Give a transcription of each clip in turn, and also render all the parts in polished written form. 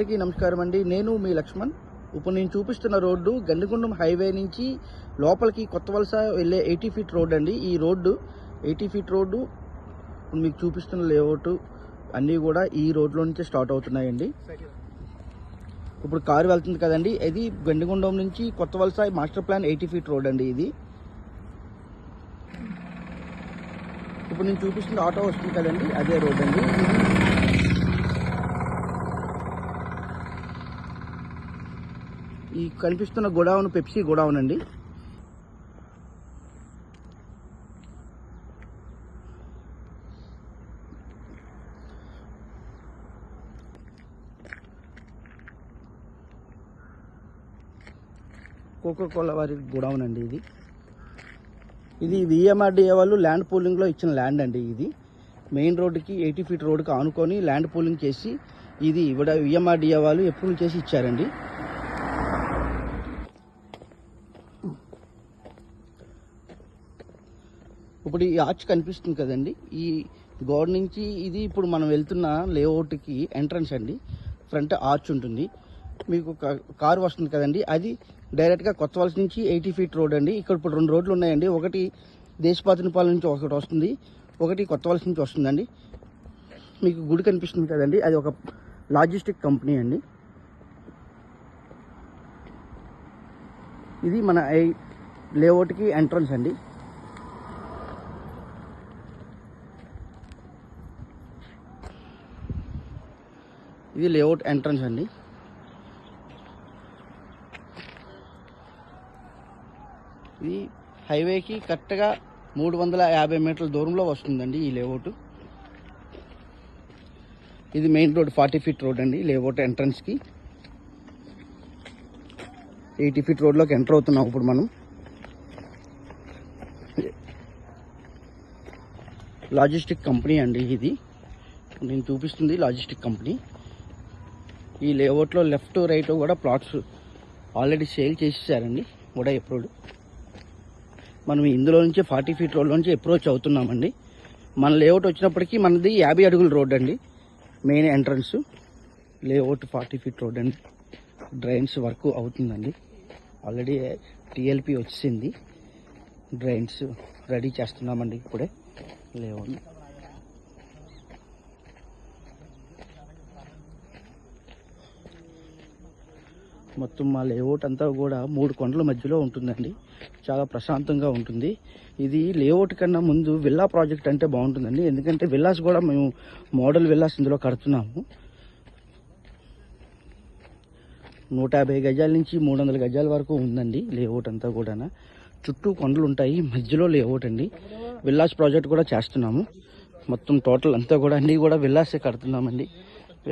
అందరికీ నమస్కారం అండి. నేను మీ లక్ష్మణ్. ఇప్పుడు నేను చూపిస్తున్న రోడ్డు గండిగుండం హైవే నుంచి లోపలికి కొత్త వలస వెళ్ళే 80 ఫీట్ రోడ్ అండి. ఈ రోడ్డు 80 ఫీట్ రోడ్డు మీకు చూపిస్తున్న లేఅవుట్ అన్నీ కూడా ఈ రోడ్లో నుంచే స్టార్ట్ అవుతున్నాయండి. ఇప్పుడు కారు వెళ్తుంది కదండి, ఇది గండిగుండం నుంచి కొత్త వలస మాస్టర్ ప్లాన్ 80 ఫీట్ రోడ్ అండి. ఇది ఇప్పుడు నేను చూపిస్తున్న ఆటో వస్తుంది కదండి, అదే రోడ్ అండి. ఈ కనిపిస్తున్న గోడౌన్ పెప్సీ గోడౌన్ అండి. కోకోకోలా వారి గోడౌన్ అండి. ఇది విఎంఆర్డీఏ వాళ్ళు ల్యాండ్ పూలింగ్లో ఇచ్చిన ల్యాండ్ అండి. ఇది మెయిన్ రోడ్డుకి 80 ఫీట్ రోడ్డుకి ఆనుకొని ల్యాండ్ పూలింగ్ చేసి ఇది విఎంఆర్డీఏ వాళ్ళు అప్రూవల్ చేసి ఇచ్చారండి. ఇప్పుడు ఈ ఆర్చ్ కనిపిస్తుంది కదండి, ఈ గోడ నుంచి ఇది ఇప్పుడు మనం వెళ్తున్న లేఅవుట్కి ఎంట్రన్స్ అండి. ఫ్రంట్ ఆర్చ్ ఉంటుంది, మీకు కారు వస్తుంది కదండి, అది డైరెక్ట్గా కొత్త వలస నుంచి 80 ఫీట్ రోడ్ అండి. ఇక్కడ ఇప్పుడు 2 రోడ్లు ఉన్నాయండి. ఒకటి దేశపాతనిపాలెం నుంచి ఒకటి వస్తుంది, ఒకటి కొత్త వలస నుంచి వస్తుందండి. మీకు గుడి కనిపిస్తుంది కదండి, అది ఒక లాజిస్టిక్ కంపెనీ అండి. ఇది మన లేఅవుట్కి ఎంట్రన్స్ అండి. ఇది లేఅవుట్ ఎంట్రన్స్ అండి. ఇది హైవేకి కరెక్ట్గా 350 మీటర్ల దూరంలో వస్తుందండి ఈ లేఅవుట్. ఇది మెయిన్ రోడ్ 40 ఫీట్ రోడ్ అండి. లేఅవుట్ ఎంట్రన్స్కి 80 ఫీట్ రోడ్లోకి ఎంటర్ అవుతున్నాం ఇప్పుడు మనం. లాజిస్టిక్ కంపెనీ అండి ఇది, నేను చూపిస్తుంది లాజిస్టిక్ కంపెనీ. ఈ లేఅవుట్లో లెఫ్ట్ రైట్ కూడా ప్లాట్స్ ఆల్రెడీ సేల్ చేసేసారండి, కూడా అప్రూవ్డ్. మనం ఇందులో నుంచి 40 ఫీట్ రోడ్ నుంచి అప్రోచ్ అవుతున్నామండి. మన లేఅవుట్ వచ్చినప్పటికీ మనది 50 అడుగుల రోడ్ అండి. Main entrance layout 40 feet road అండి. డ్రైన్స్ వర్క్ అవుతుందండి, ఆల్రెడీ టీఎల్పీ వచ్చింది. డ్రైన్స్ రెడీ చేస్తున్నామండి ఇప్పుడే లేఅవుట్. మొత్తం మా లేఅవుట్ అంతా కూడా 3 కొండల మధ్యలో ఉంటుందండి. చాలా ప్రశాంతంగా ఉంటుంది. ఇది లేఅవుట్ కన్నా ముందు విల్లా ప్రాజెక్ట్ అంటే బాగుంటుందండి, ఎందుకంటే విల్లాస్ కూడా మేము మోడల్ విల్లాస్ ఇందులో కడుతున్నాము. 150 గజాల నుంచి 300 గజాల వరకు ఉందండి లేఅవుట్ అంతా కూడా. చుట్టూ కొండలు ఉంటాయి, మధ్యలో లేఅవుట్ అండి. విల్లాస్ ప్రాజెక్ట్ కూడా చేస్తున్నాము. మొత్తం టోటల్ అంతా కూడా అన్నీ కూడా విల్లాసే కడుతున్నామండి.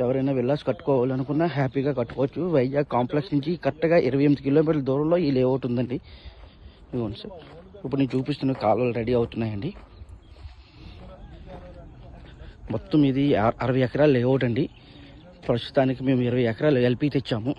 ఎవరైనా విల్లాస్ కట్టుకోవాలనుకున్నా హ్యాపీగా కట్టుకోవచ్చు. వైజాగ్ కాంప్లెక్స్ నుంచి కరెక్ట్గా 28 కిలోమీటర్ల దూరంలో ఈ లేఅవుట్ ఉందండి. ఇదిగోండి సార్, ఇప్పుడు నేను చూపిస్తున్న కాలువలు రెడీ అవుతున్నాయండి. మొత్తం ఇది 60 ఎకరాల లేఅవుట్ అండి. ప్రస్తుతానికి మేము 20 ఎకరాలు ఎల్పీ తెచ్చాము.